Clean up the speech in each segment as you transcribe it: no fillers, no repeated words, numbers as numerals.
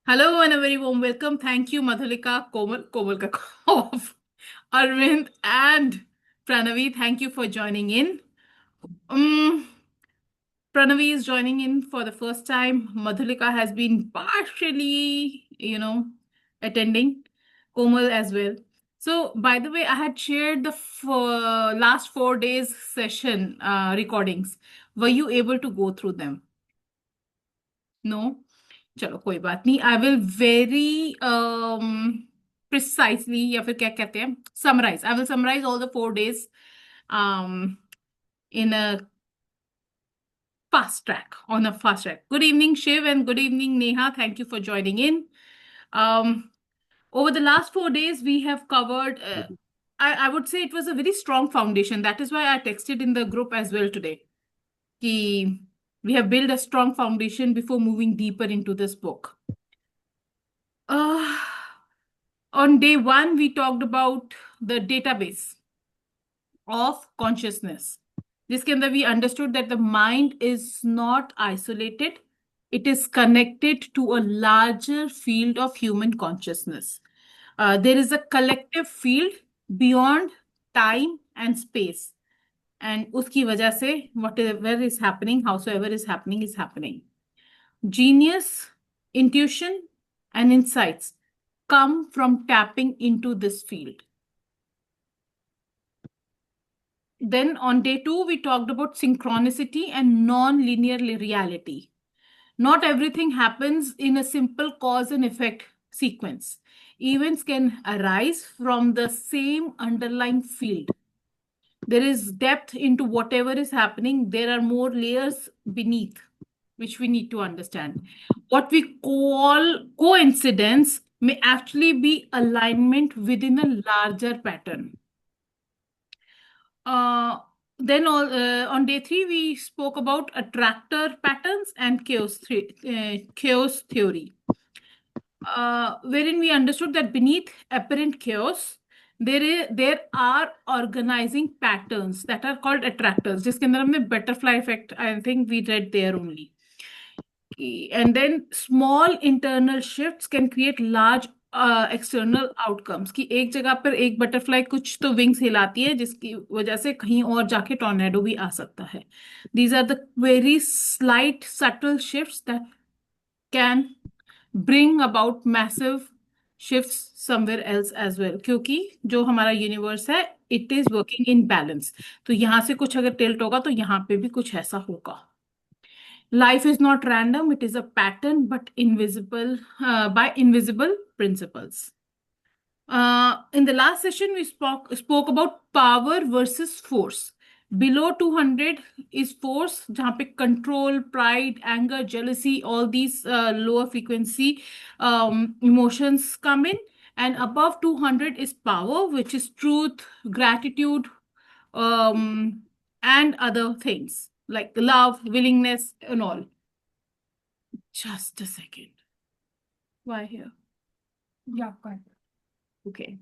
Hello and a very warm welcome. Thank you, Madhulika, Komal Kakov, Arvind, and Pranavi. Thank you for joining in. Um, Pranavi is joining in for the first time. Madhulika has been partially, attending. Komal as well. So, by the way, I had shared the last 4 days session recordings. Were you able to go through them? No. चलो कोई बात नहीं. I will very precisely या फिर क्या कहते हैं summarise. I will summarise all the 4 days in a fast track, on a fast track. Good evening, Shiv, and good evening, Neha. Thank you for joining in. um, Over the last 4 days we have covered, I would say it was a very strong foundation. That is why I texted in the group as well today. We have built a strong foundation before moving deeper into this book. uh, On day one, we talked about the database of consciousness. जिसके अंदर we understood that the mind is not isolated. It is connected to a larger field of human consciousness. There is a collective field beyond time and space. And उसकी वजह से whatever is happening, howsoever is happening. Genius, intuition, and insights come from tapping into this field. Then on day two, we talked about synchronicity and non-linear reality. Not everything happens in a simple cause and effect sequence. Events can arise from the same underlying field. There is depth into whatever is happening. There are more layers beneath, which we need to understand. What we call coincidence may actually be alignment within a larger pattern. Then on day three, we spoke about attractor patterns and chaos theory, wherein we understood that beneath apparent chaos, there are organizing patterns that are called attractors. जिसके अंदर हमने butterfly effect, I think we read there only. And then small internal shifts can create large external outcomes. कि एक जगह पर एक butterfly कुछ तो विंग्स हिलाती है जिसकी वजह से कहीं और जाके टॉर्नेडो भी आ सकता है. These are the very slight subtle shifts that can bring about massive shifts somewhere else as well. क्योंकि जो हमारा यूनिवर्स है it is working in balance. तो यहाँ से कुछ अगर टिल्ट होगा तो यहाँ पे भी कुछ ऐसा होगा. Life is not random, it is a pattern, but invisible by invisible principles. In the last session, we spoke about power versus force. Below 200 is force, जहाँ पे control, pride, anger, jealousy, all these lower frequency emotions come in. And above 200 is power, which is truth, gratitude, and other things like love, willingness, and all. Just a second. Why here? Yeah, fine. Okay.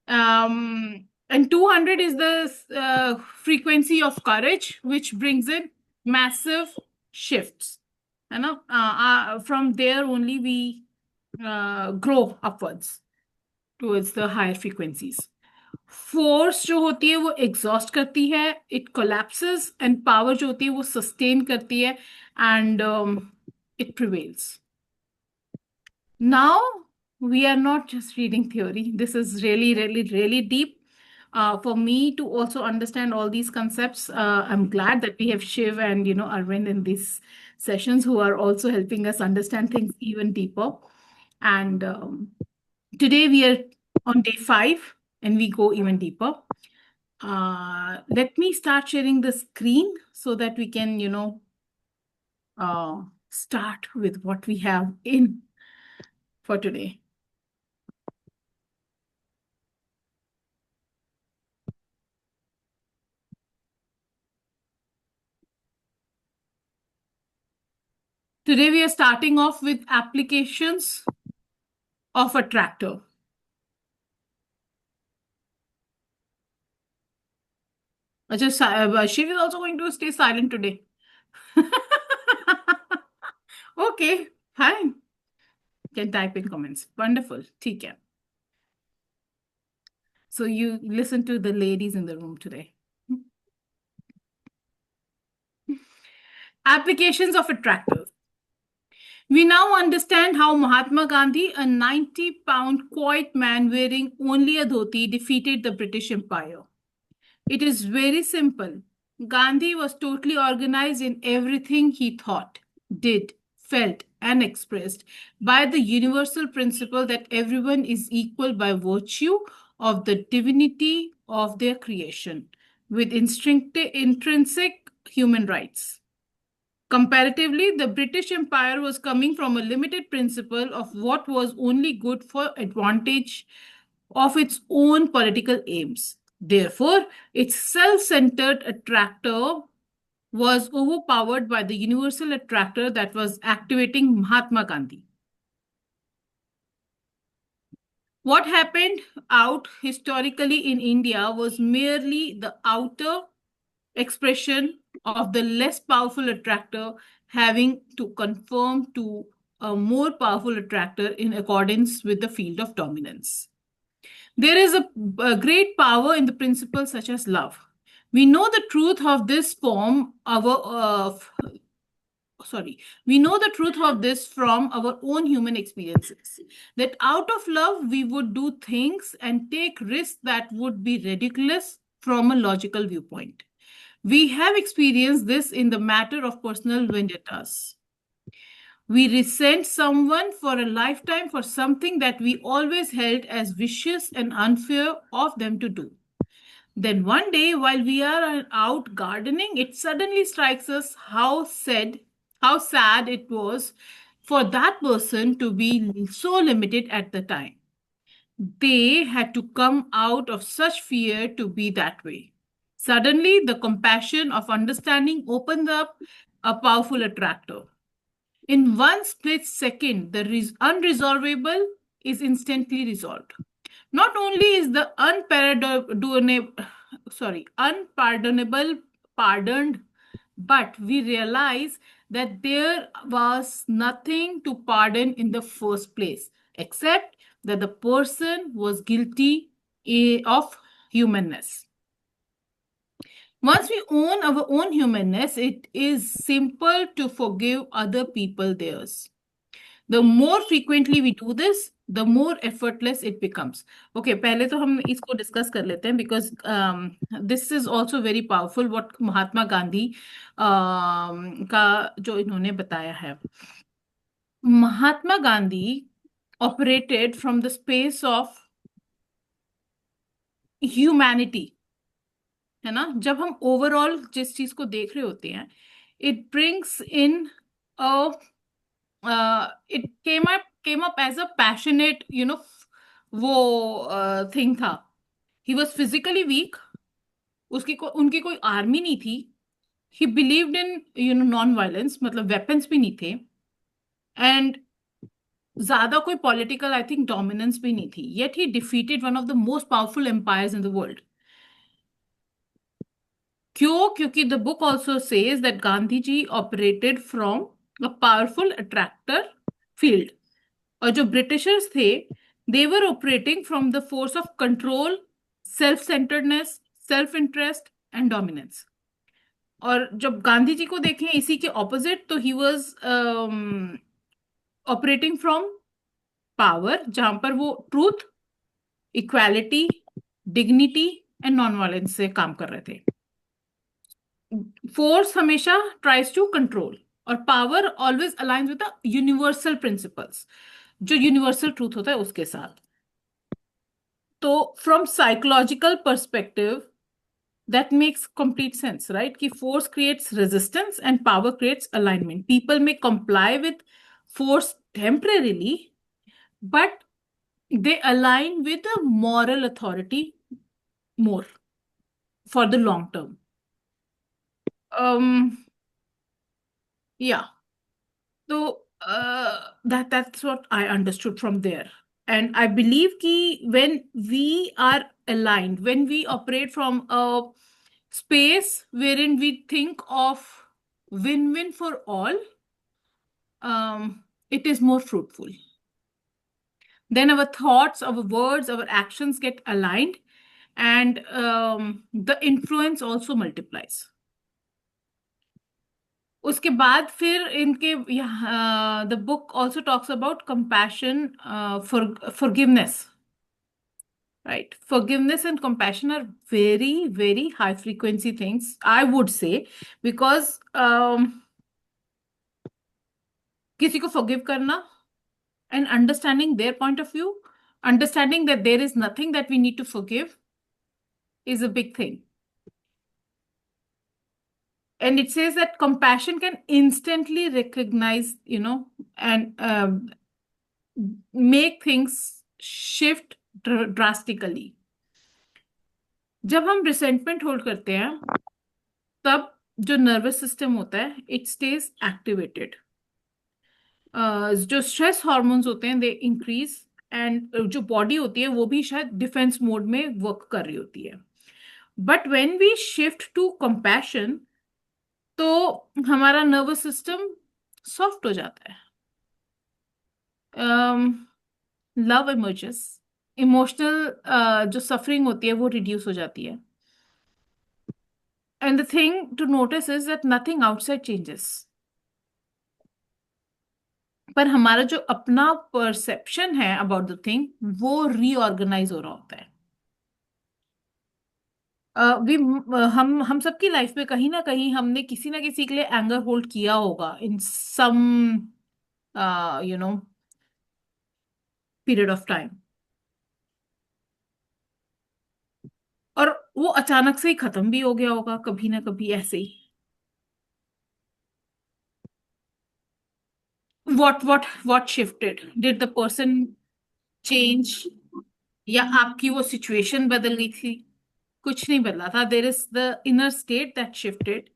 And 200 is the frequency of courage, which brings in massive shifts. From there only we grow upwards towards the higher frequencies. Force जो होती है वो exhaust करती है, it collapses. And power जो होती है वो सस्टेन करती है and it prevails. Now we are not just reading theory. This is really, really, really deep. For me to also understand all these concepts, I'm glad that we have Shiv and Arvind in these sessions who are also helping us understand things even deeper. And today we are on day 5 and we go even deeper. Let me start sharing the screen so that we can, start with what we have in for today. Today we are starting off with applications of attractor. Shiv is also going to stay silent today. Okay, fine. Can type in comments. Wonderful. ठीक है. So you listen to the ladies in the room today. Applications of attractors. We now understand how Mahatma Gandhi, a 90-pound quiet man wearing only a dhoti, defeated the British Empire. It is very simple. Gandhi was totally organized in everything he thought, did, felt, and expressed by the universal principle that everyone is equal by virtue of the divinity of their creation, with intrinsic human rights. Comparatively, the British Empire was coming from a limited principle of what was only good for advantage of its own political aims. Therefore, its self-centered attractor was overpowered by the universal attractor that was activating Mahatma Gandhi. What happened out historically in India was merely the outer expression of the less powerful attractor having to conform to a more powerful attractor in accordance with the field of dominance. There is a great power in the principles such as love. We know the truth of this form we know the truth of this from our own human experiences. That out of love, we would do things and take risks that would be ridiculous from a logical viewpoint. We have experienced this in the matter of personal vendettas. We resent someone for a lifetime for something that we always held as vicious and unfair of them to do. Then one day, while we are out gardening, it suddenly strikes us how sad it was for that person to be so limited at the time. They had to come out of such fear to be that way. Suddenly, the compassion of understanding opens up a powerful attractor. In one split second, the unresolvable is instantly resolved. Not only is the unpardonable pardoned, but we realize that there was nothing to pardon in the first place, except that the person was guilty of humanness. Once we own our own humanness, it is simple to forgive other people theirs. The more frequently we do this, the more effortless it becomes. Okay, पहले तो हम इसको discuss कर लेते हैं because this is also very powerful what Mahatma Gandhi का जो इन्होंने बताया है. Mahatma Gandhi operated from the space of humanity. है ना, जब हम ओवरऑल जिस चीज को देख रहे होते हैं, it brings in a it came up as a passionate, वो थिंग था. He was physically weak. उनकी कोई आर्मी नहीं थी. He believed in non violence, मतलब वेपन्स भी नहीं थे. एंड ज्यादा कोई पॉलिटिकल आई थिंक डोमिनेंस भी नहीं थी. Yet he defeated one of the most powerful empires in the world. क्यों? क्योंकि the book also says that Gandhi ji operated from a powerful attractor field. और जो ब्रिटिशर्स थे, they were operating from the force of control, self-centeredness, self-interest and dominance. और जब गांधी जी को देखें इसी के ऑपोजिट, तो he was operating from power, जहां पर वो truth, equality, dignity and non violence से काम कर रहे थे. फोर्स हमेशा ट्राइज टू कंट्रोल और power always aligns with the universal principles, जो यूनिवर्सल ट्रूथ होता है उसके साथ. तो from psychological perspective that makes complete sense, right? Ki force creates resistance and power creates alignment. People may comply with force temporarily, but they align with the moral authority more for the long term. Yeah. So that's what I understood from there. And I believe ki when we are aligned, when we operate from a space wherein we think of win-win for all, it is more fruitful. Then our thoughts, our words, our actions get aligned, and the influence also multiplies. उसके बाद फिर इनके the book also talks about compassion, forgiveness, right? Forgiveness and compassion are very, very high frequency things, I would say, because किसी को forgive करना and understanding their point of view, understanding that there is nothing that we need to forgive is a big thing. And it says that compassion can instantly recognize, and make things shift drastically. जब हम resentment hold करते हैं तब जो nervous system होता है it stage activated. जो stress hormones होते हैं दे इंक्रीज, एंड जो बॉडी होती है वो भी शायद डिफेंस मोड में वर्क कर रही होती है. But when we shift to compassion तो हमारा नर्वस सिस्टम सॉफ्ट हो जाता है. लव इमर्जेस, इमोशनल जो सफरिंग होती है वो रिड्यूस हो जाती है. And the thing to notice is that nothing outside changes, पर हमारा जो अपना परसेप्शन है अबाउट द थिंग वो रीऑर्गेनाइज हो रहा होता है. वी हम सबकी लाइफ में कहीं ना कहीं हमने किसी ना किसी के लिए एंगर होल्ड किया होगा in some you know period of time, और वो अचानक से ही खत्म भी हो गया होगा कभी ना कभी ऐसे ही. what shifted? Did the person change, या आपकी वो सिचुएशन बदल गई थी? कुछ नहीं बदला था. There is the inner state that shifted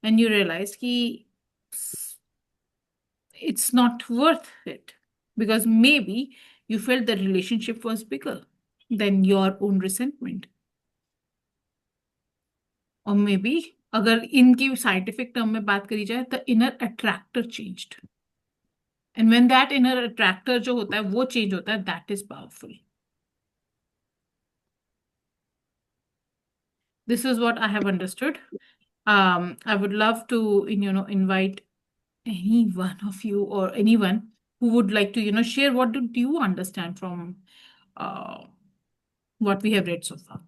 and you realise कि it's not worth it, because maybe you felt the relationship was bigger than your own resentment. Or maybe अगर इनकी साइंटिफिक टर्म में बात करी जाए तो inner attractor changed, and when that inner attractor जो होता है वो चेंज होता है, that is powerful. This is what I have understood. I would love to, invite any one of you or anyone who would like to, share what do you understand from uh, what we have read so far.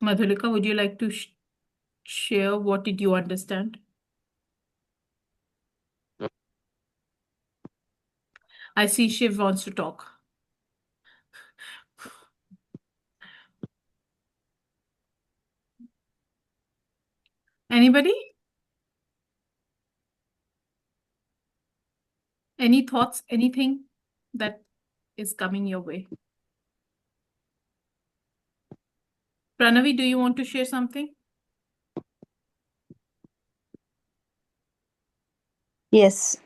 Madhulika, would you like to share what did you understand? I see Shiv wants to talk. Anybody? Any thoughts? Anything that is coming your way? Pranavi, do you want to share something? Yes.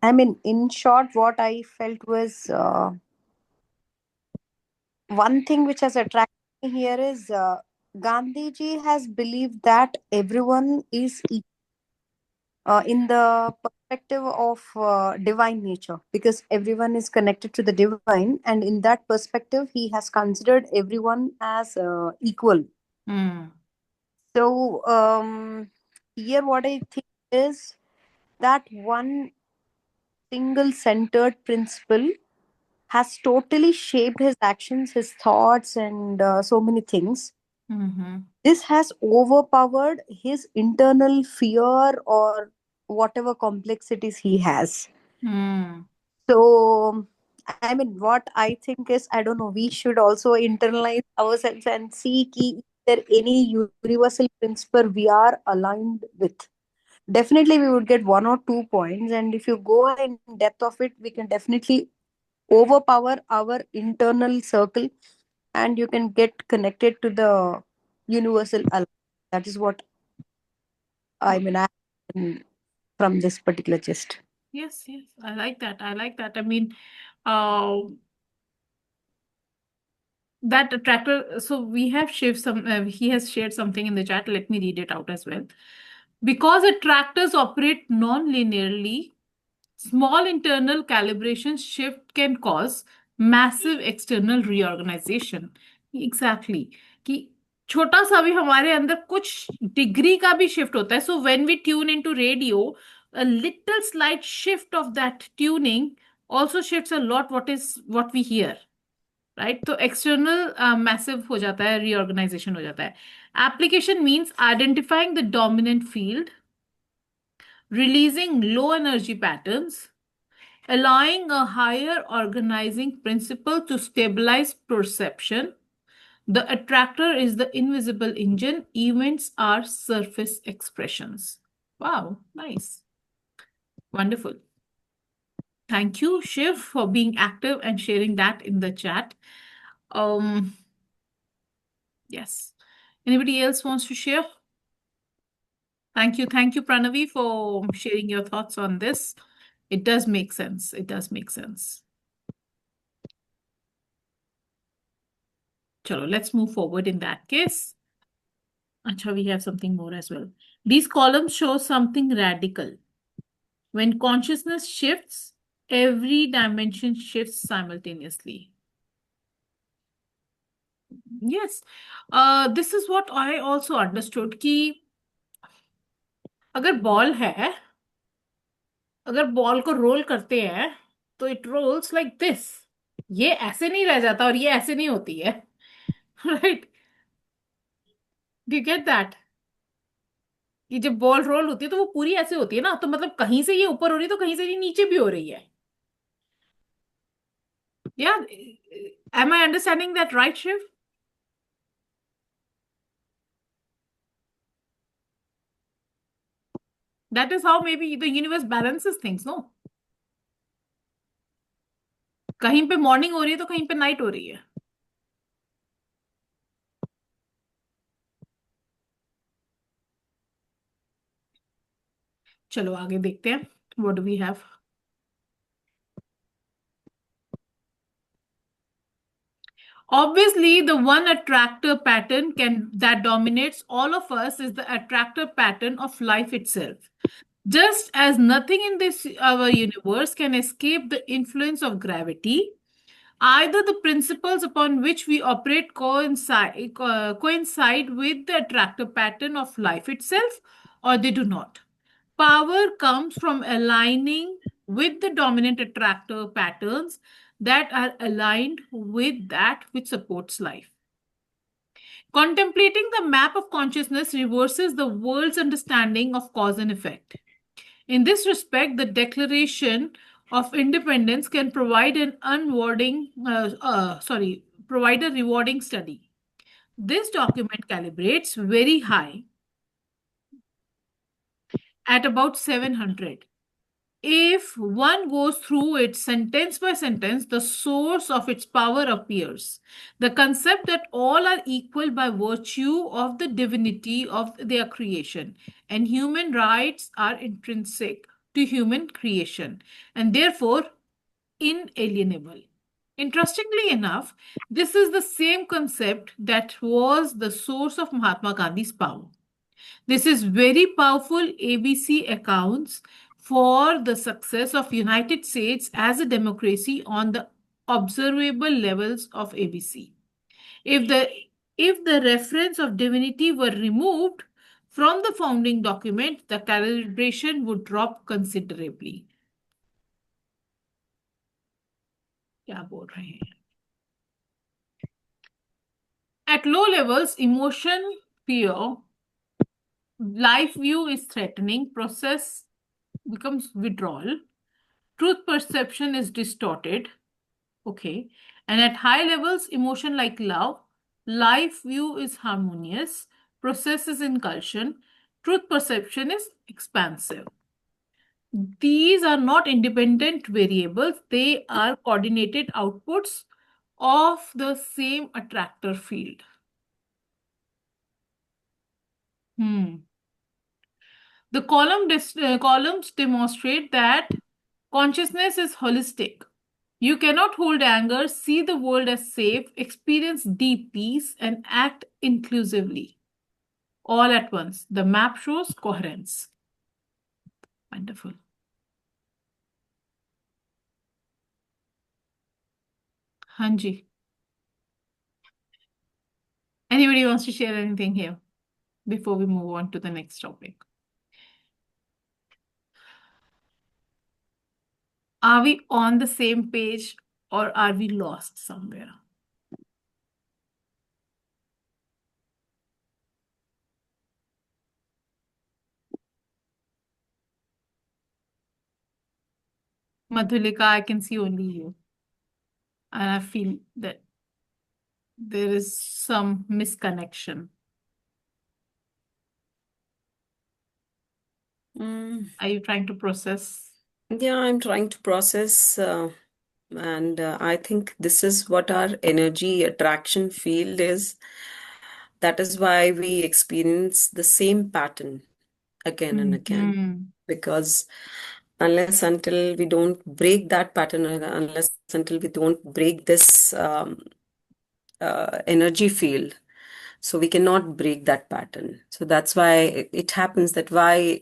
I mean, in short, what I felt was one thing which has attracted me here is Gandhiji has believed that everyone is in the perspective of divine nature, because everyone is connected to the divine, and in that perspective, he has considered everyone as equal. Hmm. So, here what I think is that one single centered principle has totally shaped his actions, his thoughts, and so many things. Mm-hmm. This has overpowered his internal fear or whatever complexities he has. Hmm. So, I mean, what I think is, I don't know, we should also internalize ourselves and see ki, is there any universal principle we are aligned with. Definitely, we would get 1 or 2 points, and if you go in depth of it, we can definitely overpower our internal circle, and you can get connected to the universal alignment. That is what I mean from this particular gist. Yes, yes. I like that. I like that. I mean, uh, that attractor, so we have shared he has shared something in the chat. Let me read it out as well. Because attractors operate non-linearly, small internal calibration shift can cause massive external reorganization. Exactly. कि छोटा सा भी हमारे अंदर कुछ degree का भी shift होता है. So when we tune into radio, a little slight shift of that tuning also shifts a lot what we hear. Right. तो एक्सटर्नल मैसिव हो जाता है, रीऑर्गेनाइजेशन हो जाता है. Application means identifying the dominant field, releasing low energy patterns, allowing a higher organizing principle to stabilize perception. The attractor is the invisible engine. Events are surface expressions. Wow, nice. Wonderful. Thank you, Shiv, for being active and sharing that in the chat. Yes. Anybody else wants to share? Thank you. Thank you, Pranavi, for sharing your thoughts on this. It does make sense. It does make sense. Chalo, let's move forward in that case. Acha, we have something more as well. These columns show something radical. When consciousness shifts, every dimension shifts simultaneously. Yes. This is what I also understood कि अगर ball है, अगर ball को role करते हैं तो it roles like this. ये ऐसे नहीं रह जाता और ये ऐसे नहीं होती है. Right. Do you get that? कि जब बॉल रोल होती है तो वो पूरी ऐसे होती है ना, तो मतलब कहीं से ये ऊपर हो रही है तो कहीं से ये नीचे भी हो रही है. या am I understanding that right, Shiv? That is how maybe the universe balances things, no? कहीं पे मॉर्निंग हो रही है तो कहीं पे नाइट हो रही है. चलो आगे देखते हैं. What do we have? Obviously, the one attractor pattern that dominates all of us is the attractor pattern of life itself. Just as nothing in this our universe can escape the influence of gravity, either the principles upon which we operate coincide with the attractor pattern of life itself, or they do not. Power comes from aligning with the dominant attractor patterns that are aligned with that which supports life. Contemplating the map of consciousness reverses the world's understanding of cause and effect. In this respect, the Declaration of Independence can provide provide a rewarding study. This document calibrates very high at about 700. If one goes through it sentence by sentence, the source of its power appears. The concept that all are equal by virtue of the divinity of their creation, and human rights are intrinsic to human creation and therefore inalienable. Interestingly enough, this is the same concept that was the source of Mahatma Gandhi's power. This is very powerful ABC accounts for the success of United States as a democracy on the observable levels of ABC. If the reference of divinity were removed from the founding document, the calibration would drop considerably. क्या बोल रहे हैं? At low levels, emotion, fear, life view is threatening, process becomes withdrawal, truth perception is distorted. Okay. And at high levels, emotion like love, life view is harmonious, process is incursion, truth perception is expansive. These are not independent variables, they are coordinated outputs of the same attractor field. The columns demonstrate that consciousness is holistic. You cannot hold anger, see the world as safe, experience deep peace, and act inclusively all at once. The map shows coherence. Wonderful. Hanji. Anybody wants to share anything here before we move on to the next topic? Are we on the same page or are we lost somewhere? Madhulika, I can see only you. And I feel that there is some misconnection. Are you trying to process? Yeah, I'm trying to process, and I think this is what our energy attraction field is. That is why we experience the same pattern again and again. Mhm. Because unless until we don't break that pattern, unless until we don't break this energy field, so we cannot break that pattern. So that's why it happens, that why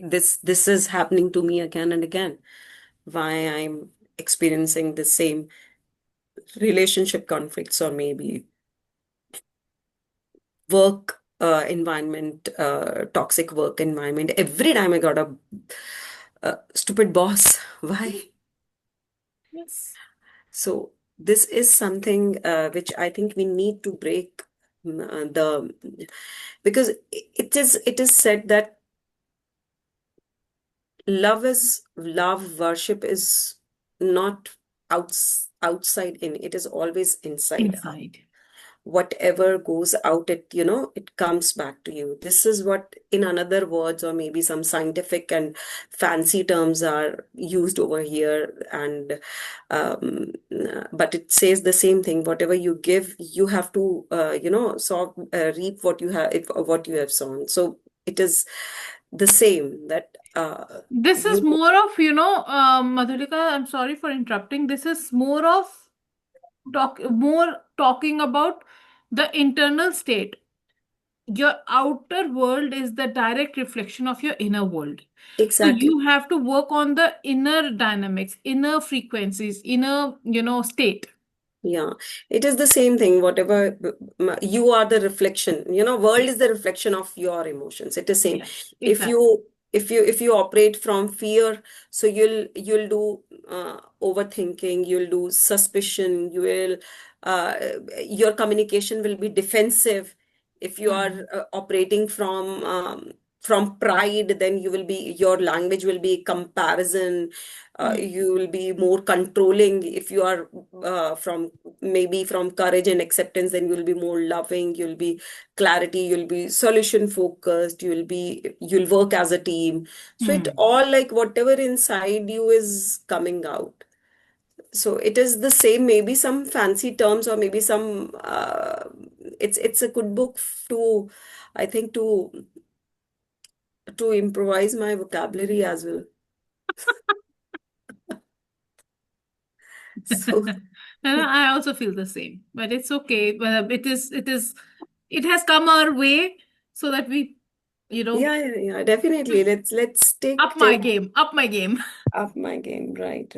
this is happening to me again and again, why I'm experiencing the same relationship conflicts, or maybe work environment, toxic work environment. Every time I got a stupid boss. Why? Yes. So this is something which I think we need to break, because it is said that love, worship is not outside in, it is always inside out. Inside. Whatever goes out, it comes back to you. This is what, in another words, or maybe some scientific and fancy terms are used over here, and but it says the same thing. Whatever you give, you have to reap what you have sown. So it is the same, that This is you more of, Madhulika, I'm sorry for interrupting. This is more of talking about the internal state. Your outer world is the direct reflection of your inner world. So exactly. you have to work on the inner dynamics, inner frequencies, inner, state. Yeah, it is the same thing. Whatever you are the reflection, world is the reflection of your emotions. It is same. Yes, If exactly. you operate from fear, so you'll do overthinking, you'll do suspicion, your communication will be defensive. If you are operating from pride, then your language will be comparison. You will be more controlling. If you are from courage and acceptance, then you'll be more loving, you'll be clarity, you'll be solution focused, you'll work as a team. So it all, like, whatever inside you is coming out. So it is the same, maybe some fancy terms, or maybe some it's a good book to, I think, to improvise my vocabulary as well. So And I also feel the same, but it's okay. But it has come our way so that we, yeah, definitely. Let's up my game. up my game. Right.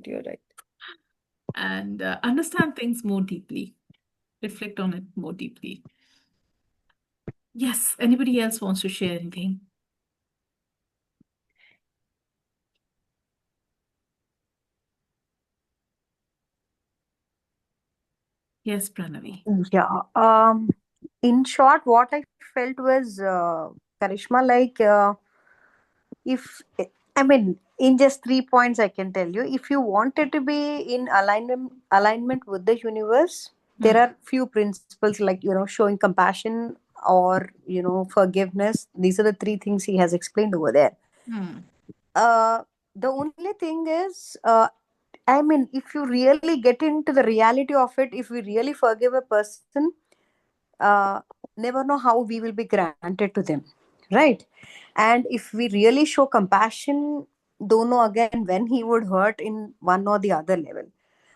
You're right. And understand things more deeply, reflect on it more deeply. Yes, anybody else wants to share anything? Yes, Pranavi. Yeah. In short, what I felt was, Karishma, like, if I mean, in just 3 points, I can tell you, if you wanted to be in alignment with the universe, there are few principles, like, showing compassion, or forgiveness. These are the three things he has explained over there. Uh, the only thing is, I mean, if you really get into the reality of it, if we really forgive a person, uh, never know how we will be granted to them, right? And if we really show compassion, don't know again when he would hurt in one or the other level.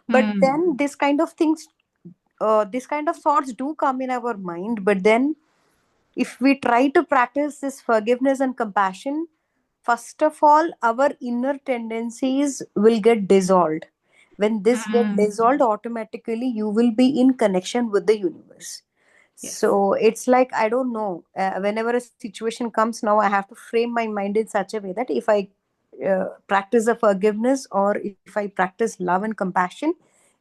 But Hmm. then this kind of thoughts do come in our mind. But then if we try to practice this forgiveness and compassion, first of all, our inner tendencies will get dissolved. When this get Hmm. dissolved, automatically you will be in connection with the universe. Yes. So it's like, I don't know, whenever a situation comes now, I have to frame my mind in such a way that if I practice the forgiveness, or if I practice love and compassion,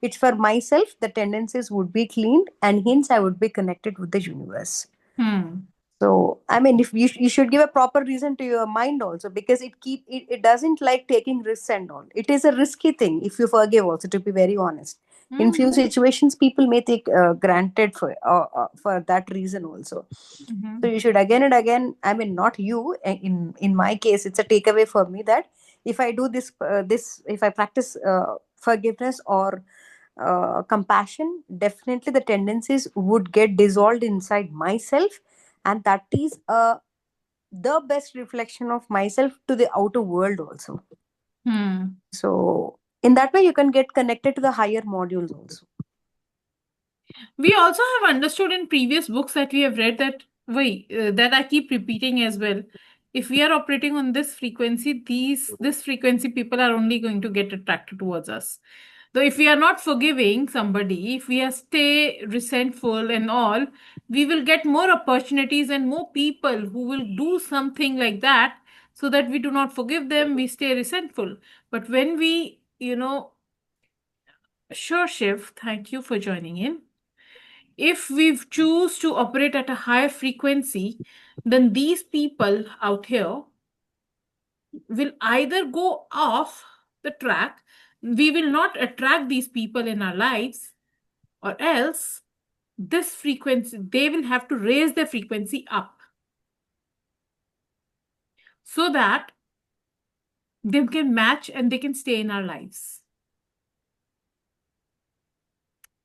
it's for myself, the tendencies would be cleaned, and hence I would be connected with the universe. Hmm. So, I mean, if you should give a proper reason to your mind also, because it doesn't like taking risks and all. It is a risky thing if you forgive also, to be very honest. In Hmm. few situations, people may take granted for that reason also. Mhm. So you should again and again. I mean, not you. In my case, it's a takeaway for me that if I do if I practice forgiveness or compassion, definitely the tendencies would get dissolved inside myself, and that is the best reflection of myself to the outer world also. Hmm. So in that way, you can get connected to the higher modules also. We also have understood in previous books that we have read that I keep repeating as well. If we are operating on this frequency, this frequency people are only going to get attracted towards us. So if we are not forgiving somebody, if we are stay resentful and all, we will get more opportunities and more people who will do something like that, so that we do not forgive them, we stay resentful. But when we, sure, Shiv, thank you for joining in. If we choose to operate at a higher frequency, then these people out here will either go off the track, we will not attract these people in our lives, or else this frequency, they will have to raise their frequency up so that they can match and they can stay in our lives.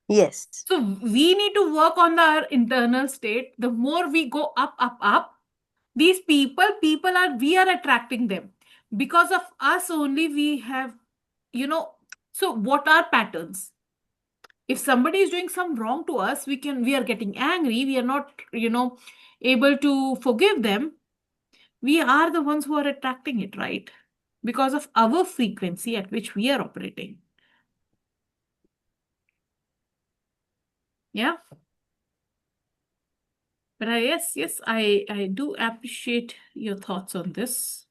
Yes. So we need to work on our internal state. The more we go up, these people we are attracting them. Because of us only we have, so what are patterns? If somebody is doing some wrong to us, we are getting angry, we are not, able to forgive them. We are the ones who are attracting it, right? Because of our frequency at which we are operating. Yeah. But yes, I do appreciate your thoughts on this.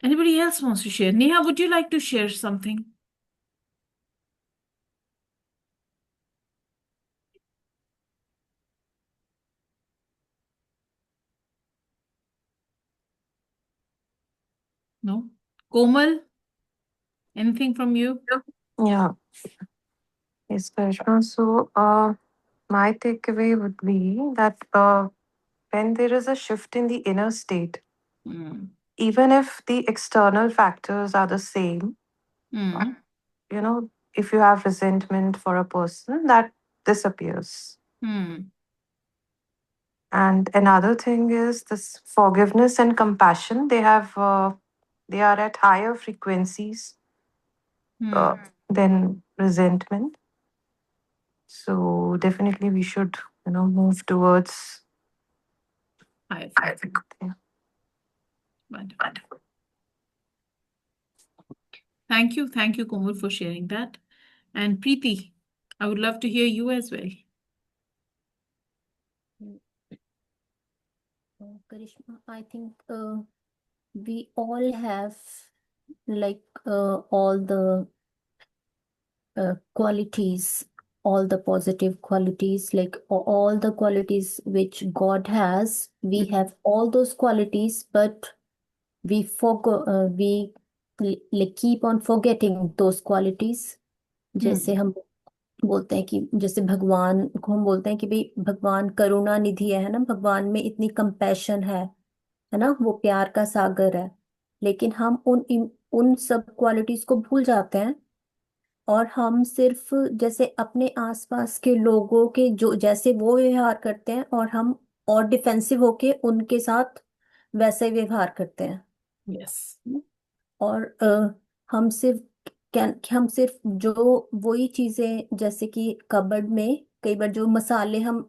Anybody else wants to share? Neha, would you like to share something? No? Komal, anything from you? Yeah, yes, Karishma. So, my takeaway would be that when there is a shift in the inner state, Hmm. even if the external factors are the same, Hmm. you know, if you have resentment for a person, that disappears. Hmm. And another thing is this forgiveness and compassion. They are at higher frequencies Hmm. than resentment. So definitely we should, move towards. I I think. Yeah. Wonderful. Thank you. Thank you, Komal, for sharing that. And Preeti, I would love to hear you as well. Karishma, I think we all have like all the qualities, all the positive qualities, like all the qualities which God has. We have all those qualities, but we like keep on forgetting those qualities. जैसे हम बोलते हैं कि जैसे भगवान को हम बोलते हैं कि भाई भगवान करुणा निधि है ना, भगवान में इतनी कंपैशन है ना, वो प्यार का सागर है। लेकिन हम उन सब क्वालिटीज को भूल जाते हैं, और हम सिर्फ जैसे अपने आसपास के लोगों के जो जैसे वो व्यवहार करते हैं, और हम और डिफेंसिव होके उनके साथ वैसे ही व्यवहार करते हैं। Yes. और हम सिर्फ हम सिर्फ जो वही चीजें, जैसे कि कबर्ड में कई बार जो मसाले हम,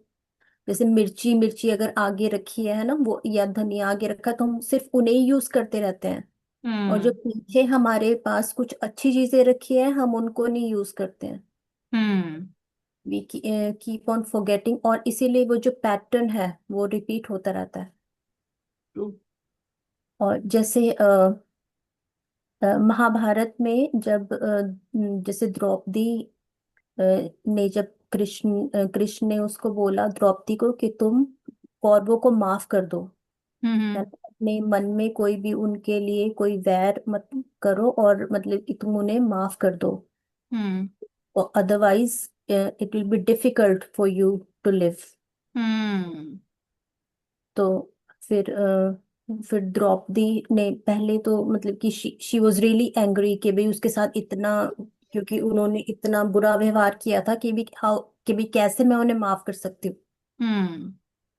जैसे मिर्ची मिर्ची अगर आगे रखी है ना, वो या धनिया आगे रखा है, तो हम सिर्फ उन्हें ही यूज करते रहते हैं। और जो Hmm. पीछे हमारे पास कुछ अच्छी चीजें रखी है, हम उनको नहीं यूज करते हैं। Hmm. We keep on forgetting, और इसीलिए वो जो पैटर्न है वो रिपीट होता रहता है। True. और जैसे महाभारत में जब जैसे द्रौपदी ने, जब कृष्ण ने उसको बोला द्रौपदी को कि तुम कौरवों को माफ कर दो, है Hmm. ना, अपने मन में कोई भी उनके लिए कोई वैर मत करो, और मतलब कि तुम उन्हें माफ कर दो, Hmm. Otherwise it will be difficult for you to live. Hmm. तो फिर फिर द्रौपदी ने पहले तो मतलब कि शी वॉज रियली एंग्री कि भाई उसके साथ इतना, क्योंकि उन्होंने इतना बुरा व्यवहार किया था कि भी हाउ, कि भी कैसे मैं उन्हें माफ कर सकती हूँ, Hmm.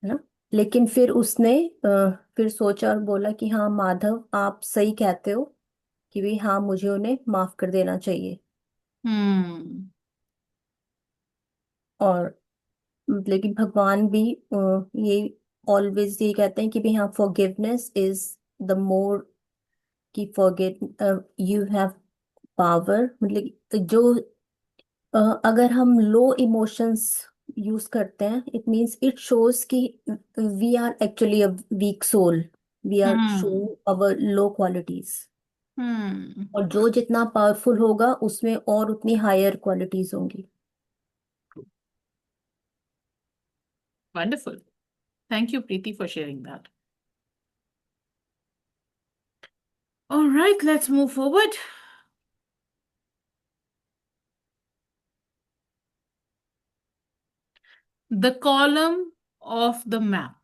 है ना। लेकिन फिर उसने फिर सोचा और बोला कि हाँ माधव, आप सही कहते हो कि भी हाँ, मुझे उन्हें माफ कर देना चाहिए। Hmm. और मतलब कि भगवान भी ये ऑलवेज ये कहते हैं कि भी हाँ, फॉरगिवनेस इज द मोर, कि फॉरगेट यू हैव पावर, मतलब कि जो अगर हम लो इमोशंस यूज करते हैं, इट मींस इट शोज कि we are actually a weak soul, we are show Hmm. Our low qualities. Hmm. और जो जितना पावरफुल होगा उसमें और उतनी हायर क्वालिटीज होंगी। Wonderful. Thank you, Preeti, for sharing that. All right, let's move forward. The column of the map.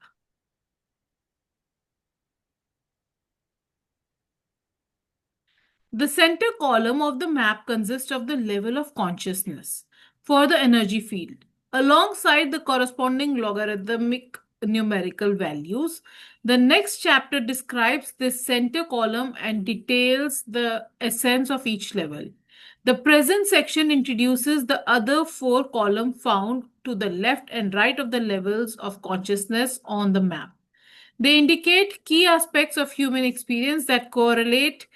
The center column of the map consists of the level of consciousness for the energy field, alongside the corresponding logarithmic numerical values. The next chapter describes this center column and details the essence of each level. The present section introduces the other four columns found to the left and right of the levels of consciousness on the map. They indicate key aspects of human experience that correlate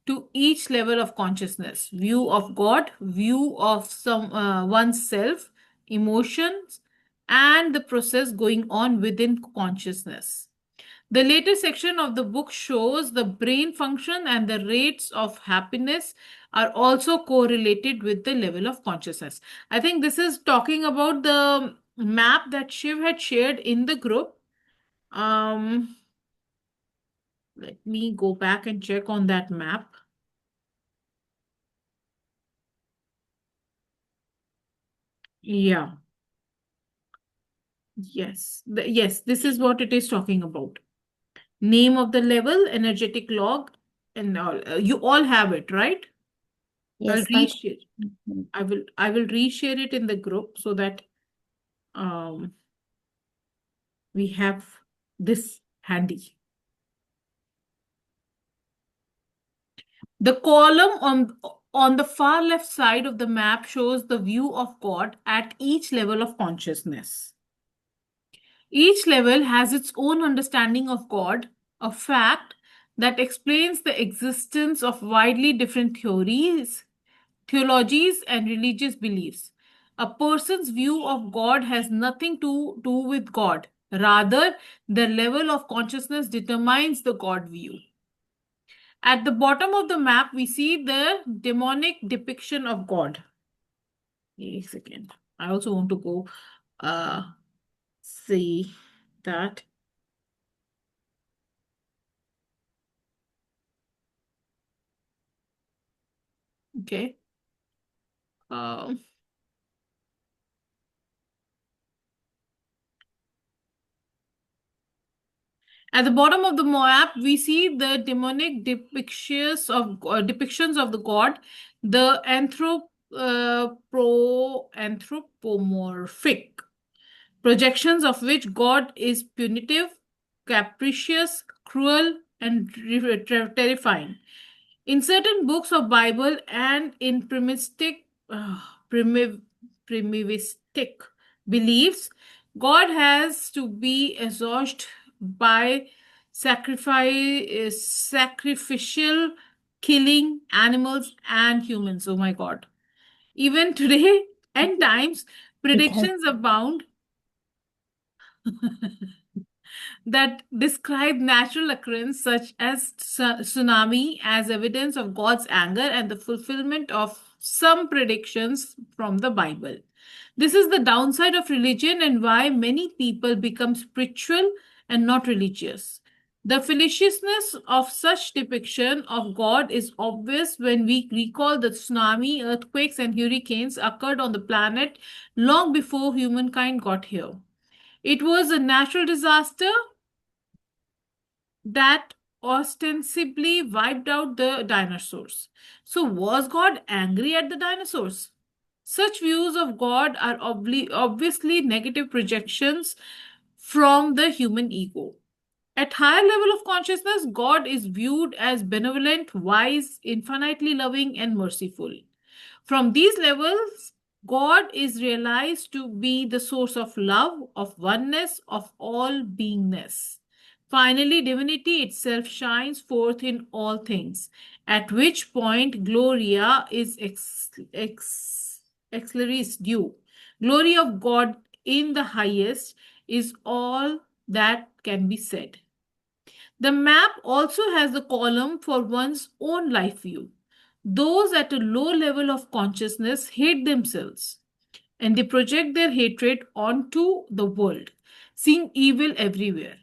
to each level of consciousness: view of God, view of oneself, emotions, and the process going on within consciousness. The later section of the book shows the brain function and the rates of happiness are also correlated with the level of consciousness. I think this is talking about the map that Shiv had shared in the group. Um, Let me go back and check on that map. Yeah. Yes. Yes, this is what it is talking about. Name of the level, energetic log, and all. You all have it, right? I'll yes ma'am. reshare. I will reshare it in the group so that um we have this handy. The column on the far left side of the map shows the view of God at each level of consciousness. Each level has its own understanding of God, a fact that explains the existence of widely different theories, theologies, and religious beliefs. A person's view of God has nothing to do with God. Rather, the level of consciousness determines the God view. At the bottom of the map, we see the demonic depiction of God. A second. I also want to go see that. Okay. Um, at the bottom of the map, we see the demonic depictions of the god, the anthropomorphic projections of which God is punitive, capricious, cruel, and terrifying. In certain books of Bible and in primitive, primitivistic beliefs, God has to be exhausted by sacrificial killing animals and humans. Oh my God. Even today, and times, it has. predictions abound that describe natural occurrence such as tsunami as evidence of God's anger and the fulfillment of some predictions from the Bible. This is the downside of religion and why many people become spiritual and not religious. The foolishness of such depiction of God is obvious when we recall the tsunami, earthquakes, and hurricanes occurred on the planet long before humankind got here. It was a natural disaster that ostensibly wiped out the dinosaurs. So, was God angry at the dinosaurs? Such views of God are obviously negative projections from the human ego. At higher level of consciousness, God is viewed as benevolent, wise, infinitely loving, and merciful. From these levels, God is realized to be the source of love, of oneness, of all beingness. Finally, divinity itself shines forth in all things, at which point Gloria is excelsis due. Glory of God in the highest is all that can be said. The map also has a column for one's own life view. Those at a low level of consciousness hate themselves and they project their hatred onto the world, seeing evil everywhere.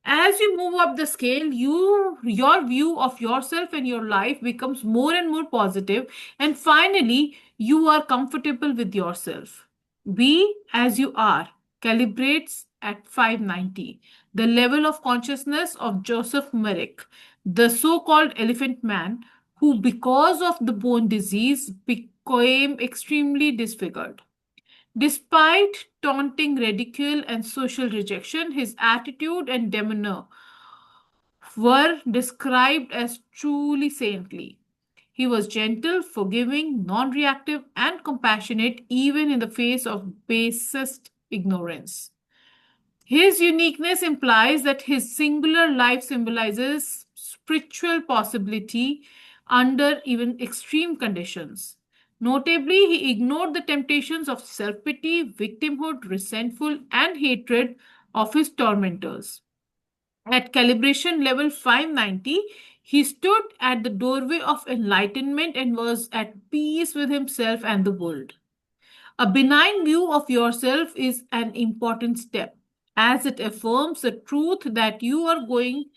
As you move up the scale, your view of yourself and your life becomes more and more positive, and finally, you are comfortable with yourself. Be as you are calibrates at 590, the level of consciousness of Joseph Merrick, the so called elephant man, who, because of the bone disease, became extremely disfigured. Despite taunting ridicule and social rejection, his attitude and demeanor were described as truly saintly. He was gentle, forgiving, non reactive, and compassionate even in the face of basest ignorance. His uniqueness implies that his singular life symbolizes spiritual possibility under even extreme conditions. Notably, he ignored the temptations of self pity, victimhood, resentful, and hatred of his tormentors. At calibration level 590, he stood at the doorway of enlightenment and was at peace with himself and the world. A benign view of yourself is an important step as it affirms the truth that you are doing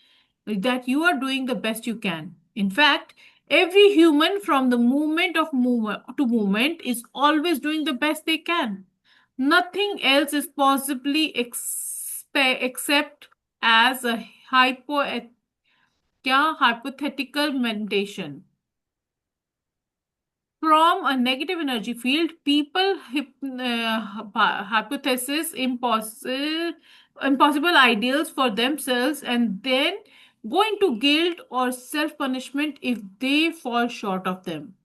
the best you can. In fact, every human from the moment of movement to movement is always doing the best they can. Nothing else is possibly except as a hypothetical meditation. From a negative energy field, people hypothesis impossible ideals for themselves and then go into guilt or self punishment if they fall short of them.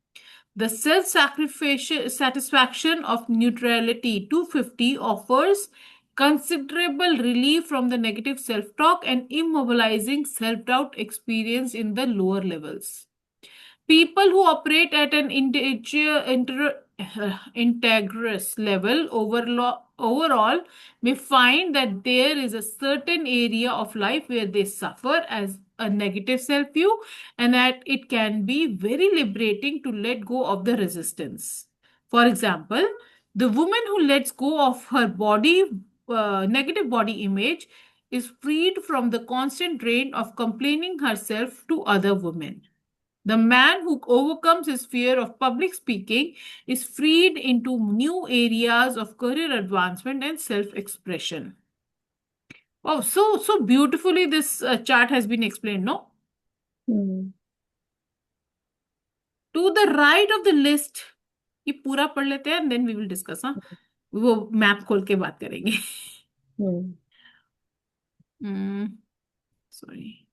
The self satisfaction of neutrality 250 offers considerable relief from the negative self talk and immobilizing self doubt experienced in the lower levels. People who operate at an integrous level overall may find that there is a certain area of life where they suffer as a negative self view and that it can be very liberating to let go of the resistance. For example, the woman who lets go of her negative body image is freed from the constant drain of complaining herself to other women. The man who overcomes his fear of public speaking is freed into new areas of career advancement and self-expression. Oh, so beautifully this chart has been explained, no? Hmm. To the right of the list, ये पूरा पढ़ लेते हैं and then we will discuss, हाँ? वो map खोल के बात करेंगे. Hmm. Sorry.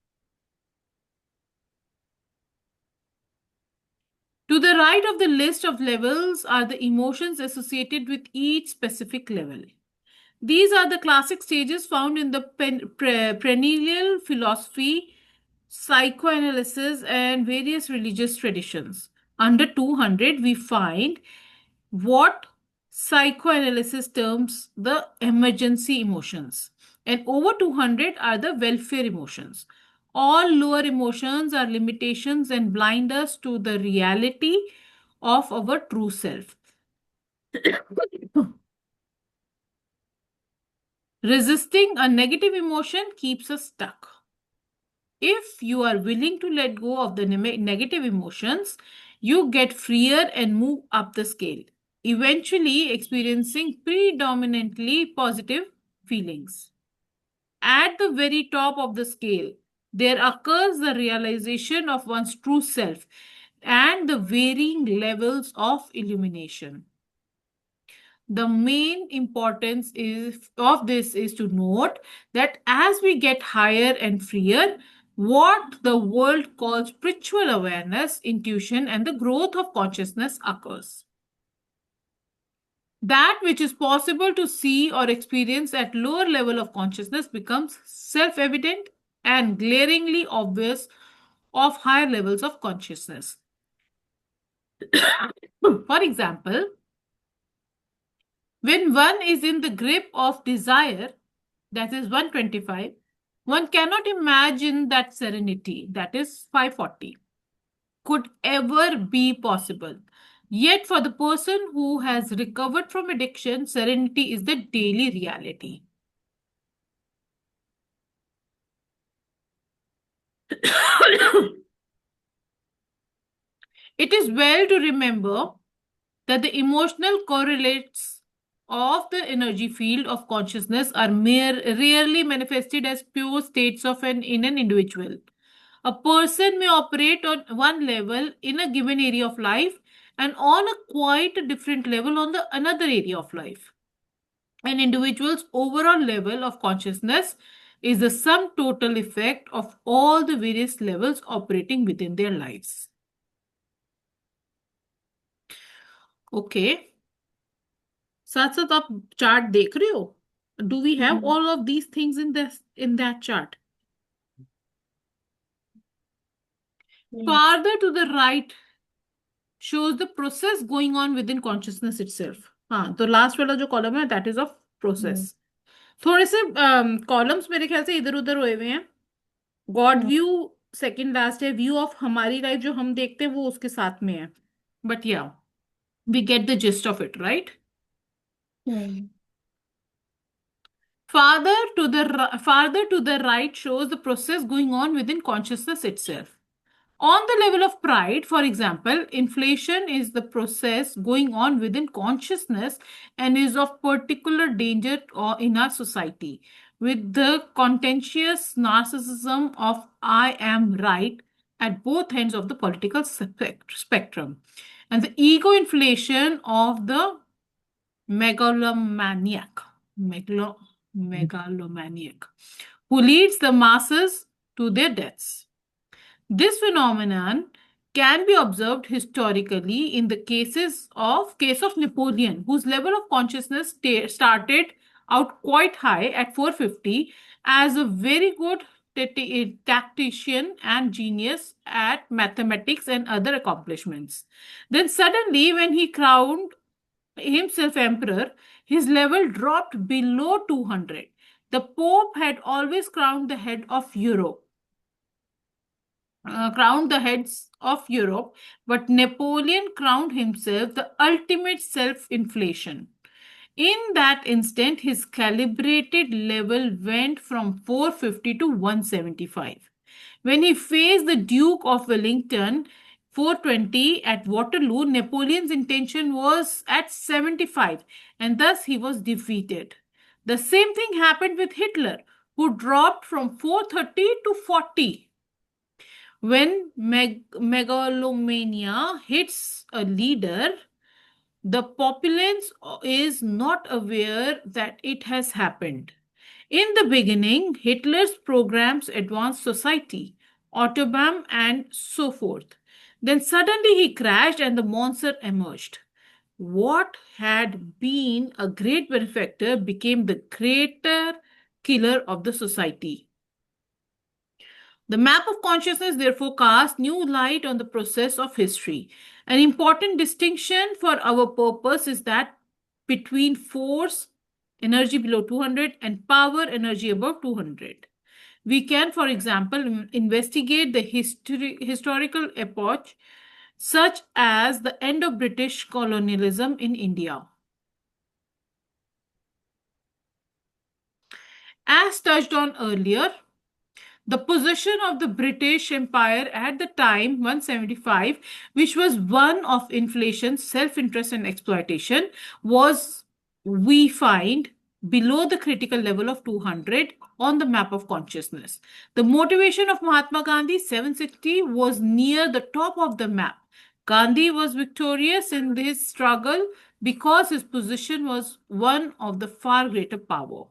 To the right of the list of levels are the emotions associated with each specific level. These are the classic stages found in the perennial philosophy, psychoanalysis, and various religious traditions. Under 200, we find what psychoanalysis terms the emergency emotions, and over 200 are the welfare emotions. All lower emotions are limitations and blind us to the reality of our true self. Resisting a negative emotion keeps us stuck. If you are willing to let go of the negative emotions, you get freer and move up the scale, eventually experiencing predominantly positive feelings. At the very top of the scale, there occurs the realization of one's true self and the varying levels of illumination. The main importance of this is to note that as we get higher and freer, what the world calls spiritual awareness, intuition, and the growth of consciousness occurs. That which is possible to see or experience at lower level of consciousness becomes self-evident and glaringly obvious of higher levels of consciousness. For example, when one is in the grip of desire, that is 125, one cannot imagine that serenity, that is 540, could ever be possible. Yet, for the person who has recovered from addiction, serenity is the daily reality. It is well to remember that the emotional correlates of the energy field of consciousness are rarely manifested as pure states in an individual. A person may operate on one level in a given area of life and on a quite a different level on the another area of life. An individual's overall level of consciousness is the sum total effect of all the various levels operating within their lives. Okay. साथ साथ आप chart देख रहे हो? Do we have all of these things in that chart? Farther to the right shows the process going on within consciousness itself. हाँ, तो last वाला जो कॉलम है that is of process. थोड़े से कॉलम्स मेरे ख्याल से इधर उधर हुए हुए हैं. गॉड व्यू सेकंड लास्ट है. व्यू ऑफ हमारी लाइफ जो हम देखते हैं वो उसके साथ में है. बट या we get the gist of it, right? Farther to the right shows the process going on within consciousness itself. On the level of pride, for example, inflation is the process going on within consciousness and is of particular danger in our society, with the contentious narcissism of I am right at both ends of the political spectrum, and the ego inflation of the megalomaniac, who leads the masses to their deaths. This phenomenon can be observed historically in the case of Napoleon, whose level of consciousness started out quite high at 450 as a very good tactician and genius at mathematics and other accomplishments. Then suddenly, when he crowned himself emperor, his level dropped below 200. The Pope had always crowned the head of Europe. Crowned the heads of Europe, but Napoleon crowned himself the ultimate self-inflation. In that instant, his calibrated level went from 450 to 175. When he faced the Duke of Wellington, 420 at Waterloo, Napoleon's intention was at 75, and thus he was defeated. The same thing happened with Hitler, who dropped from 430 to 40. When megalomania hits a leader, the populace is not aware that it has happened. In the beginning, Hitler's programs advanced society, Autobahn, and so forth. Then suddenly he crashed and the monster emerged. What had been a great benefactor became the greater killer of the society. The map of consciousness therefore casts new light on the process of history. An important distinction for our purpose is that between force, energy below 200, and power, energy above 200. We can, for example, investigate the historical epoch such as the end of British colonialism in India. As touched on earlier, the position of the British Empire at the time, 175, which was one of inflation, self-interest and exploitation, was, we find, below the critical level of 200 on the map of consciousness. The motivation of Mahatma Gandhi, 760, was near the top of the map. Gandhi was victorious in this struggle because his position was one of the far greater power.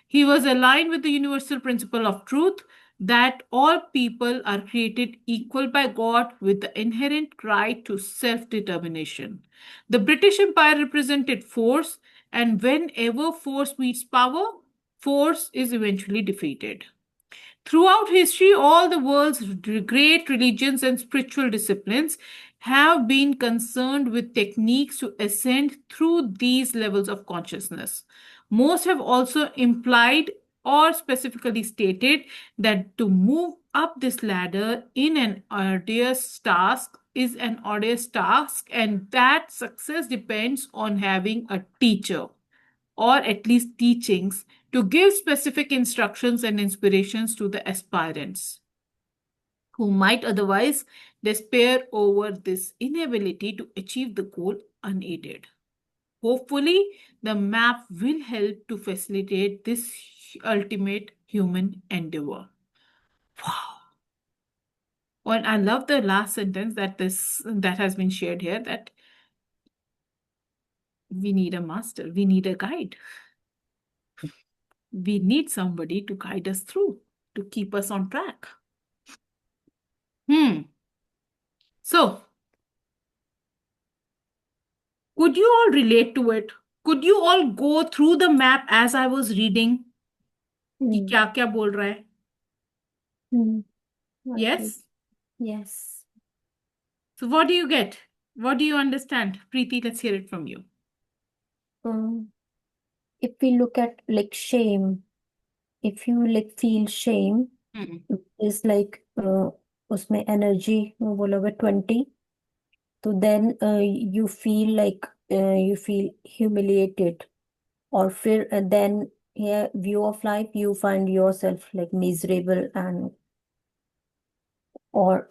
He was aligned with the universal principle of truth that all people are created equal by God with the inherent right to self determination. The British Empire represented force, and whenever force meets power, force is eventually defeated. Throughout history, all the world's great religions and spiritual disciplines have been concerned with techniques to ascend through these levels of consciousness. Most have also implied or specifically stated that to move up this ladder in an arduous task is an arduous task, and that success depends on having a teacher or at least teachings to give specific instructions and inspirations to the aspirants who might otherwise despair over this inability to achieve the goal unaided. Hopefully, the map will help to facilitate this ultimate human endeavor. Wow. And I love the last sentence that has been shared here, that we need a master, we need a guide. We need somebody to guide us through, to keep us on track. So, could you all relate to it? Could you all go through the map as I was reading? कि क्या क्या बोल रहा है? Yes? Yes. So what do you get? What do you understand? Preeti, let's hear it from you. If we look at like shame, if you like feel shame, is like उसमें energy वो बोलोगे 20, तो then you feel like you feel humiliated, or फिर then here view of life you find yourself like miserable, and or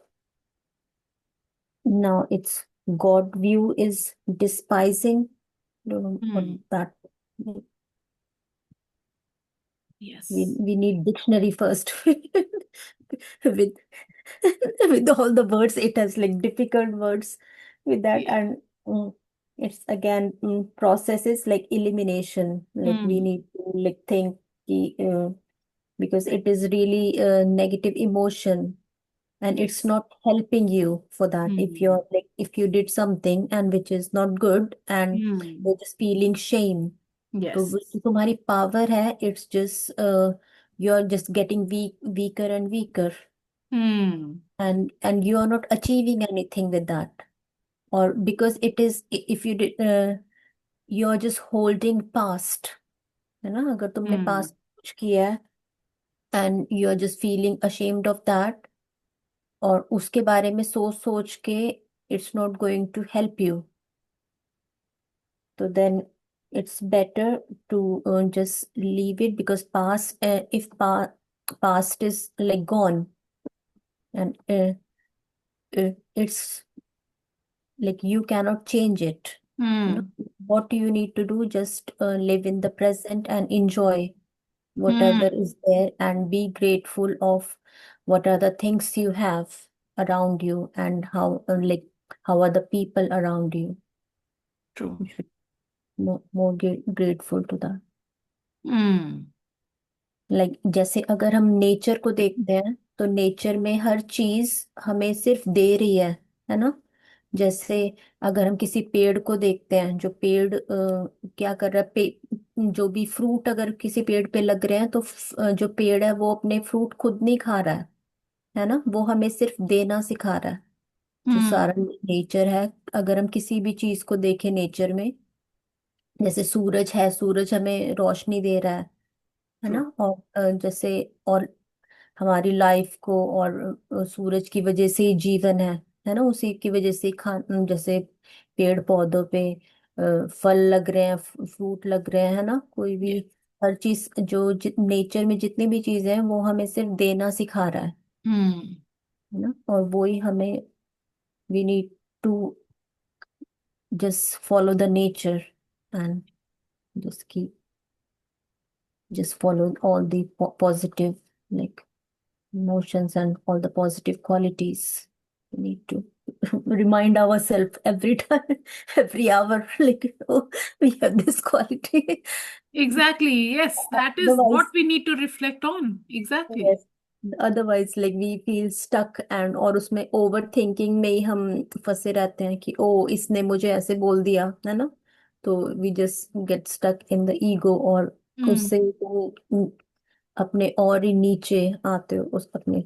now it's God view is despising, or that Yes. we need dictionary first with with all the words. It has like difficult words with that, and it's again processes like elimination, like we need to like think because it is really a negative emotion, and it's not helping you for that. If you're like if you did something and which is not good and you're just feeling shame, तो Yes. वो जो तुम्हारी power है, it's just you're just getting weaker and weaker, and you are not achieving anything with that, or because it is if you did you're just holding past, है ना, अगर तुमने past कुछ किया है and you're just feeling ashamed of that, और उसके बारे में सोच सोच के it's not going to help you, so then it's better to just leave it, because if past is like gone, and it's like you cannot change it. What do you need to do? Just live in the present and enjoy whatever is there, and be grateful of what are the things you have around you, and how how are the people around you. True. You should more grateful to that. Like जैसे अगर हम nature को देखते हैं, तो nature में हर चीज हमें सिर्फ दे रही है, है ना। जैसे अगर हम किसी पेड़ को देखते हैं, जो पेड़ क्या कर रहा है, जो भी फ्रूट अगर किसी पेड़ पे लग रहे हैं तो जो पेड़ है वो अपने फ्रूट खुद नहीं खा रहा है ना, वो हमें सिर्फ देना सिखा रहा है। जो हम्म। सारा नेचर है, अगर हम किसी भी चीज को देखें नेचर में, जैसे सूरज है, सूरज हमें रोशनी दे रहा है ट्रू। ना। और जैसे और हमारी लाइफ को, और सूरज की वजह से ही जीवन है ना, उसी की वजह से जैसे पेड़ पौधों पे फल लग रहे हैं, फ्रूट लग रहे हैं, है ना, कोई भी Yes. हर चीज जो नेचर में जितनी भी चीजें हैं वो हमें सिर्फ देना सिखा रहा हम्म। है ना। और वो ही हमें, we need to just follow the nature and just keep, just follow all the positive, like, emotions and all the positive qualities. We need to remind ourselves every time, every hour, like, oh, we have this quality. Exactly. Yes, that is what Otherwise, we need to reflect on. Exactly. yes, otherwise like we feel stuck, and और उसमें over thinking में ही हम फंसे रहते हैं कि ओ इसने मुझे ऐसे बोल दिया, है ना। तो we just get stuck in the ego, और Hmm. उससे तो अपने और ही नीचे आते हो उस अपने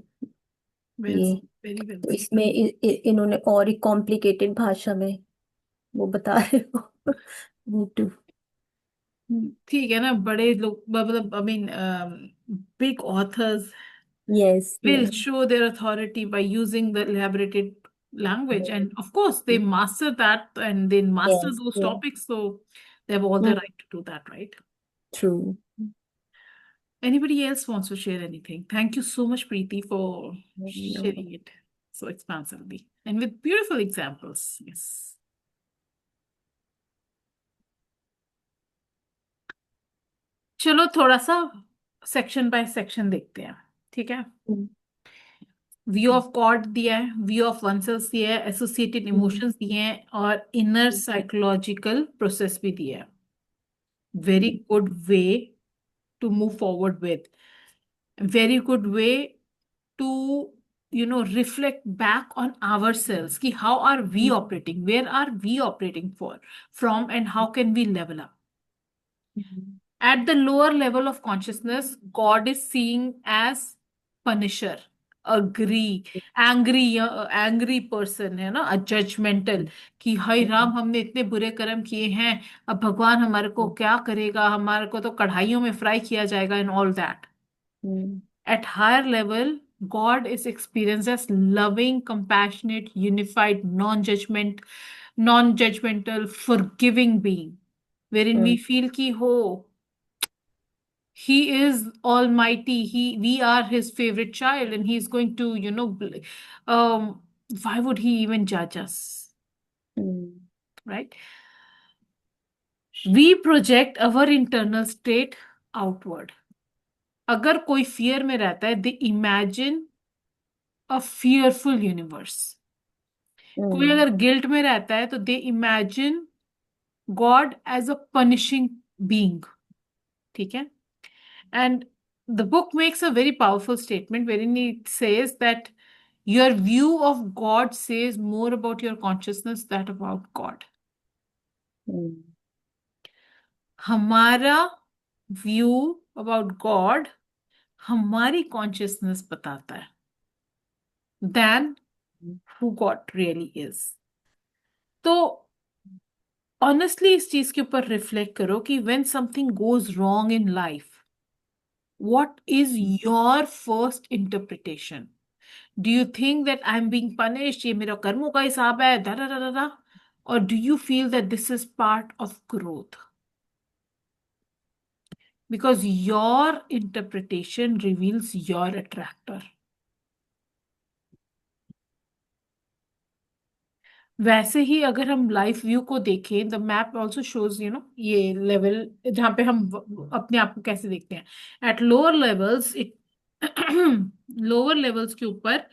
Well, ये। very well तो said. इसमें इन्होंने और ही कॉम्प्लिकेटेड भाषा में वो बता रहे हो। Need to. ठीक है ना, बड़े लोग मतलब I mean big authors yes, will show their authority by using the elaborated language, and of course they master that and they master yes, those topics, so they have all the right to do that, right? True. Anybody else wants to share anything? Thank you so much, Preeti, for sharing it so expansively and with beautiful examples. Yes. चलो थोड़ा सा section by section देखते हैं, ठीक है। View of God दिया है, view of oneself दिया है, एसोसिएटेड इमोशंस दिए हैं, और इनर साइकोलॉजिकल प्रोसेस भी दिया है। Very good way to move forward with, very good way to reflect back on ourselves ki how are we operating, where are we operating from, and how can we level up. At the lower level of consciousness, God is seeing as punisher, agree, angry person है ना, a judgmental, कि हाय राम हमने इतने बुरे कर्म किए हैं, अब भगवान हमारे को क्या करेगा, हमारे को तो कढ़ाइयों में फ्राई किया जाएगा and all that. At higher level, God is experienced as loving, compassionate, unified, non-judgmental, forgiving being, wherein we feel ki ho, he is almighty, we are his favorite child, and he's going to, why would he even judge us, right? We project our internal state outward. अगर कोई fear में रहता है, they imagine a fearful universe. कोई अगर guilt में रहता है तो they imagine God as a punishing being, ठीक है। And the book makes a very powerful statement very it says that your view of God says more about your consciousness that about God. हमारा view अबाउट God हमारी consciousness बताता है then who God really is. तो honestly इस चीज के ऊपर रिफ्लेक्ट करो कि when something goes wrong in life, what is your first interpretation? Do you think that I am being punished, ये मेरा कर्मों का हिसाब है, दा दा दा दा, और do you feel that this is part of growth? Because your interpretation reveals your attractor. वैसे ही अगर हम लाइफ व्यू को देखें, द मैप ऑल्सो शोज ये लेवल जहाँ पे हम अपने आप को कैसे देखते हैं। At lower levels it lower levels के ऊपर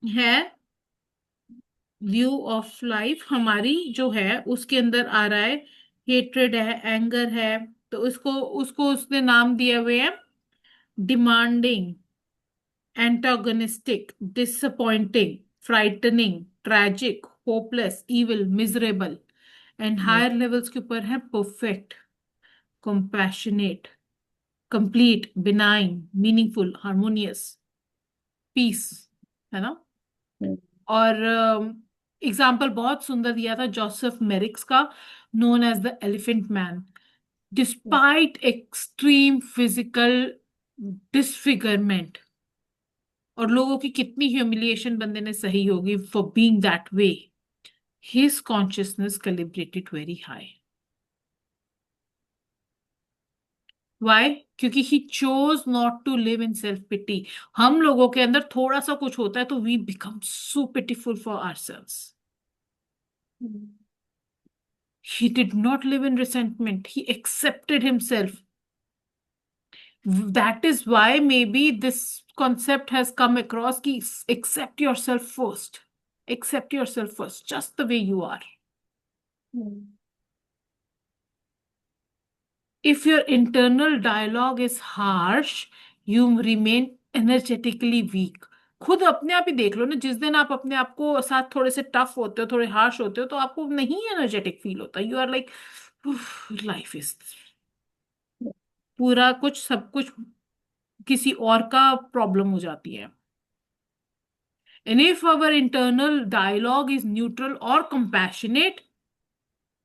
है व्यू ऑफ लाइफ हमारी जो है, उसके अंदर आ रहा है हेट्रेड है, एंगर है, तो उसको उसको उसने नाम दिए हुए हैं demanding, antagonistic, disappointing, frightening, tragic, hopeless, evil, miserable. And higher levels के ऊपर है perfect, compassionate, complete, benign, meaningful, harmonious, peace, है ना। हम्म, और एग्जाम्पल बहुत सुंदर दिया था जोसेफ मेरिक्स का, known as the elephant man. Despite extreme physical disfigurement, और लोगों की कितनी ह्यूमिलिएशन बंदे ने सही होगी for being that way, his consciousness calibrated very high. Why? क्योंकि he chose not to live in self pity. हम लोगों के अंदर थोड़ा सा कुछ होता है तो we become so pitiful for ourselves. He did not live in resentment. He accepted himself. That is why maybe this concept has come across कि accept yourself first. Accept yourself first, just the way you are. If your internal dialogue is harsh, you remain energetically weak. खुद अपने आप ही देख लो ना, जिस दिन आप अपने आप को साथ थोड़े से टफ होते हो, थोड़े हार्श होते हो, तो आपको नहीं एनर्जेटिक फील होता। You are like life is, पूरा कुछ सब कुछ किसी और का प्रॉब्लम हो जाती है। And if our internal dialogue is neutral और कंपैशनेट,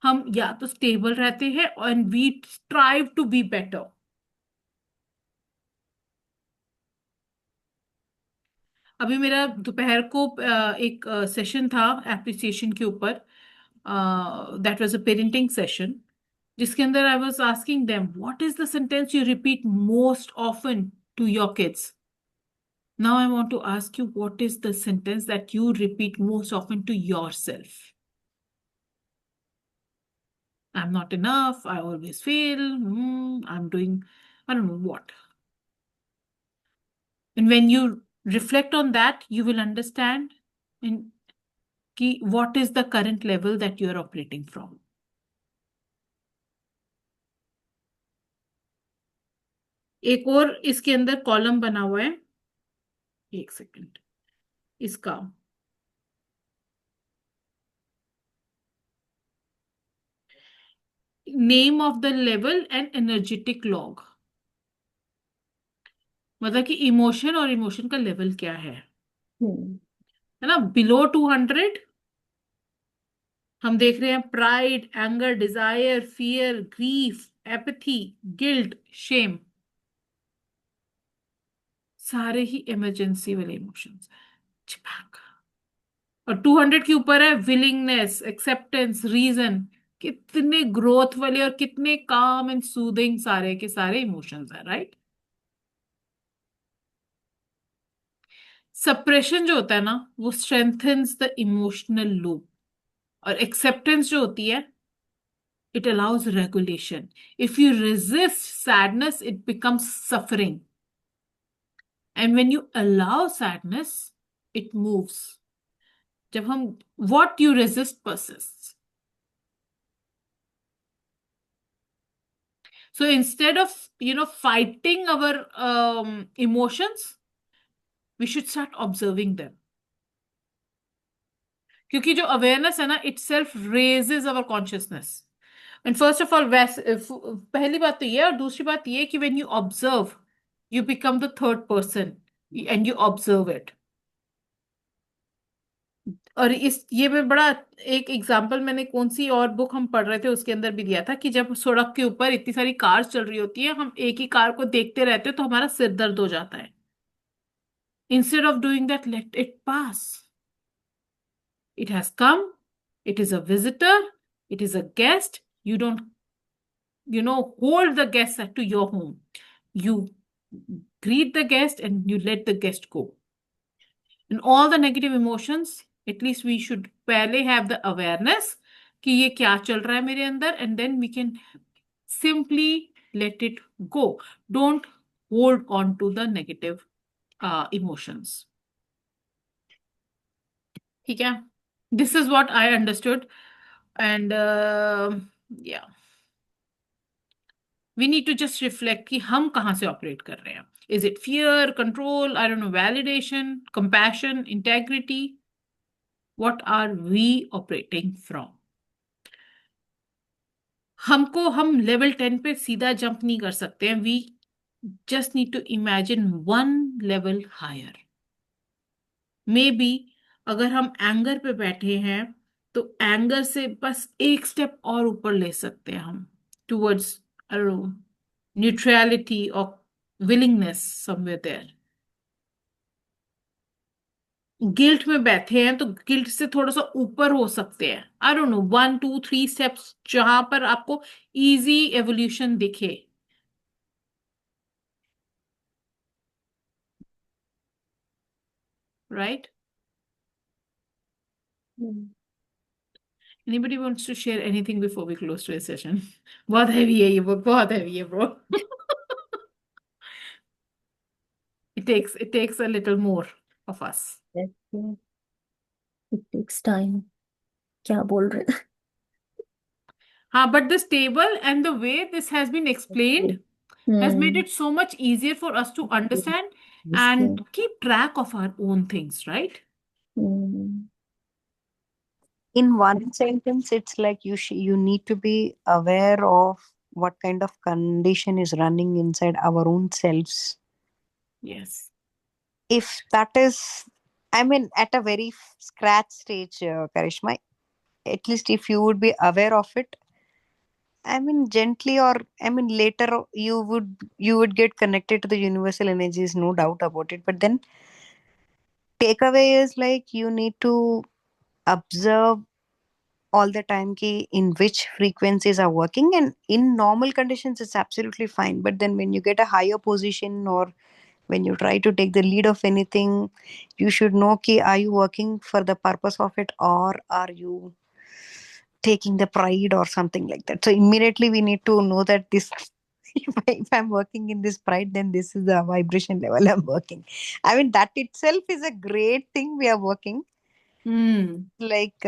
हम या तो स्टेबल रहते हैं and we strive to be better. अभी मेरा दोपहर को एक सेशन था एप्रिसिएशन के ऊपर, that was a parenting session, जिसके अंदर I was asking them what is the sentence you repeat most often to your kids. Now I want to ask you what is the sentence that you repeat most often to yourself. I am not enough, I always fail, I am doing, I don't know what. And when you reflect on that, you will understand in कि what is the current level that you are operating from. एक और इसके अंदर column बना हुआ है, एक second, इसका name of the level and energetic log, मतलब कि इमोशन और इमोशन का लेवल क्या है ना। बिलो 200 हम देख रहे हैं pride, anger, desire, fear, grief, apathy, guilt, shame, सारे ही इमरजेंसी वाले इमोशंस हैं। चिपैक। और 200 के ऊपर है विलिंगनेस, एक्सेप्टेंस, रीजन, कितने ग्रोथ वाले और कितने काम एंड सूदिंग सारे के सारे इमोशंस है, राइट। सप्रेशन जो होता है ना, वो स्ट्रेंथन्स द इमोशनल लूप, और एक्सेप्टेंस जो होती है, it allows regulation. If you resist sadness, it becomes suffering. And when you allow sadness, it moves. जब हम what you resist persists. So instead of fighting our emotions, we should start observing them. क्योंकि जो awareness है ना, it self raises our consciousness. And first of all पहली बात तो ये, और दूसरी बात ये कि when you observe, you become the third person and you observe it. और इस ये में बड़ा एक एग्जांपल, मैंने कौन सी और बुक हम पढ़ रहे थे उसके अंदर भी दिया था कि जब सड़क के ऊपर इतनी सारी कार्स चल रही होती है, हम एक ही कार को देखते रहते हैं तो हमारा सिर दर्द हो जाता है। Instead of doing that, let it pass. It has come, it is a visitor, it is a guest. You don't, hold the guest to your home. You greet the guest and you let the guest go. And all the negative emotions, at least we should पहले have the awareness कि ये क्या चल रहा है मेरे अंदर, and then we can simply let it go. Don't hold on to the negative emotions. ठीक है? This is what I understood. And yeah, we need to just reflect कि हम कहाँ से ऑपरेट कर रहे हैं। Is it fear, control, I don't know, validation, compassion, integrity? What are we operating from? हम लेवल 10 पे सीधा जंप नहीं कर सकते हैं. We just need to imagine one level higher. Maybe अगर हम एंगर पे बैठे हैं तो एंगर से बस एक स्टेप और ऊपर ले सकते हैं हम टूवर्ड्स न्यूट्रलिटी और विलिंगनेस समवेयर देयर. गिल्ट में बैठे हैं तो गिल्ट से थोड़ा सा ऊपर हो सकते हैं. आई डोंट नो 1 2 3 स्टेप्स जहां पर आपको इजी एवोल्यूशन दिखे. Right. Anybody wants to share anything before we close today's session? बहुत heavy है ये book, बहुत heavy है bro. It takes a little more of us. It takes time. क्या बोल रहे हैं? हाँ, but this table and the way this has been explained has made it so much easier for us to understand and keep track of our own things, right? In one sentence, it's like you need to be aware of what kind of condition is running inside our own selves. Yes. If that is, I mean, at a very scratch stage, Karishma, at least if you would be aware of it, I mean, gently, or I mean, later you would get connected to the universal energies, no doubt about it. But then takeaway is like you need to observe all the time ki in which frequencies are working, and in normal conditions it's absolutely fine, but then when you get a higher position or when you try to take the lead of anything, you should know ki are you working for the purpose of it, or are you taking the pride or something like that. So immediately we need to know that this if I'm working in this pride, then this is the vibration level I'm working. I mean, that itself is a great thing we are working. Like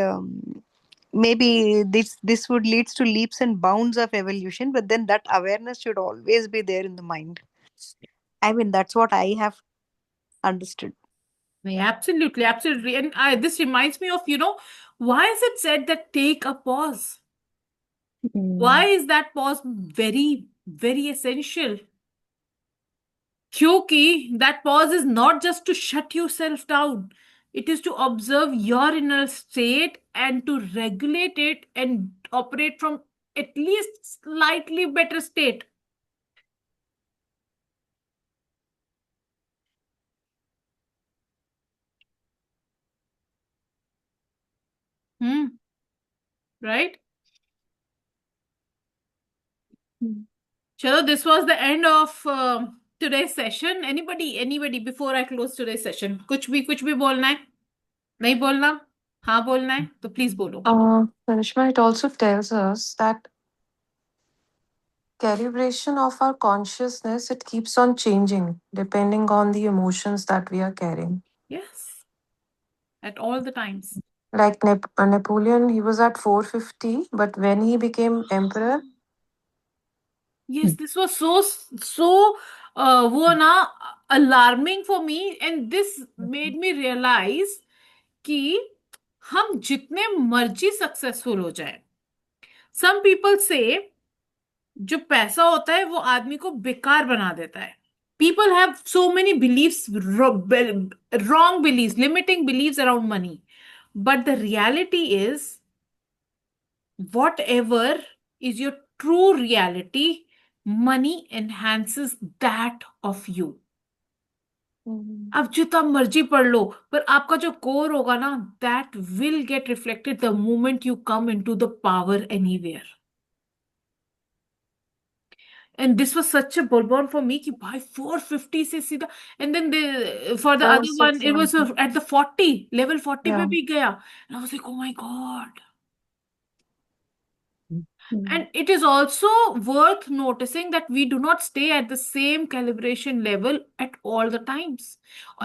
maybe this would leads to leaps and bounds of evolution, but then that awareness should always be there in the mind. I mean, that's what I have understood. Yeah, absolutely, absolutely. And this reminds me of, why is it said that take a pause? Why is that pause very, very essential? क्योंकि that pause is not just to shut yourself down. It is to observe your inner state and to regulate it and operate from at least slightly better state. Right? Chalo, this was the end of today's session. Anybody before I close today's session? कुछ भी बोलना है? नहीं बोलना? हाँ बोलना है? तो please बोलो. Karishma, it also tells us that calibration of our consciousness, it keeps on changing depending on the emotions that we are carrying. Yes. At all the times. Like Napoleon, he was at 450, but when he became emperor, Yes, this was so वो ना alarming for me, and this made me realize कि हम जितने मर्जी successful हो जाए, some people say जो पैसा होता है वो आदमी को बेकार बना देता है. People have so many beliefs, wrong beliefs, limiting beliefs around money. But the reality is, whatever is your true reality, money enhances that of you. आप जितना मर्जी पढ़ लो, पर आपका जो कोर होगा ना, that will get reflected the moment you come into the power anywhere. And this was such a bulborn for me कि भाई 450 से सीधा, and then for the other one it was at the 40 level 40 पे भी गया, and I was like, oh my god. And it is also worth noticing that we do not stay at the same calibration level at all the times.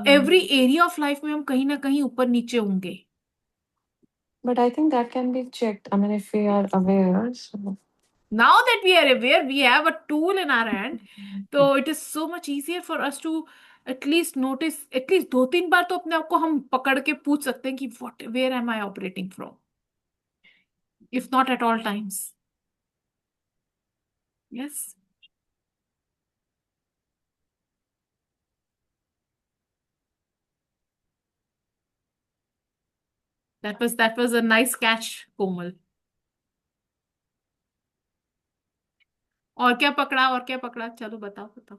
Every area of life में हम कहीं ना कहीं ऊपर नीचे होंगे. but I think that can be checked. I mean, if we are aware. So. Now that we are aware, we have a tool in our hand, so it is so much easier for us to at least notice, at least 2-3 बार तो अपने आप को हम पकड़ के पूछ सकते हैं कि what, where am I operating from, if not at all times. Yes. That was a nice catch, Komal. और क्या पकड़ा, और क्या पकड़ा, चलो बताओ बताओ.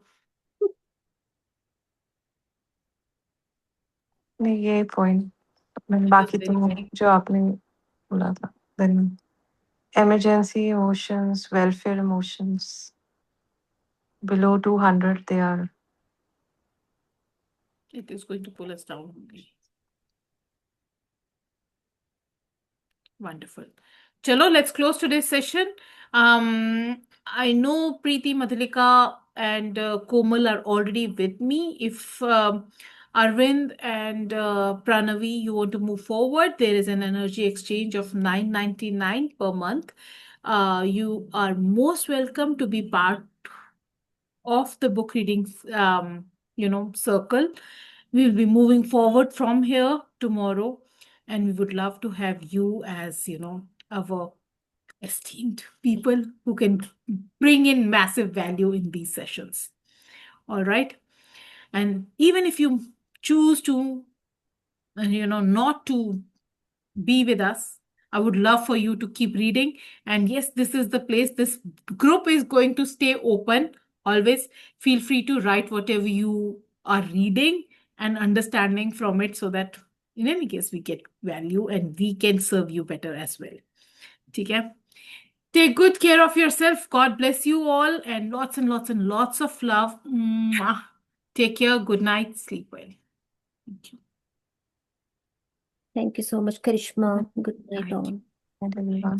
नहीं, ये पॉइंट That was बाकी very, तो very जो आपने बोला था. Then emergency emotions, welfare emotions, below 200 they are. It is going to pull us down only. Wonderful. Chalo, let's close today's session. I know Preeti, Madhulika, and Komal are already with me. If Arvind and Pranavi, you want to move forward, there is an energy exchange of $9.99 per month. You are most welcome to be part of the book reading, circle. We'll be moving forward from here tomorrow, and we would love to have you as, our esteemed people who can bring in massive value in these sessions. All right. And even if you choose to, not to be with us, I would love for you to keep reading. And yes, this is the place. This group is going to stay open always. Feel free to write whatever you are reading and understanding from it, so that in any case we get value and we can serve you better as well. Okay? Take good care of yourself. God bless you all, and lots and lots and lots of love. Mwah. Take care. Good night. Sleep well. Thank you. Thank you so much, Karishma. Good night, Thank you. all. And everyone.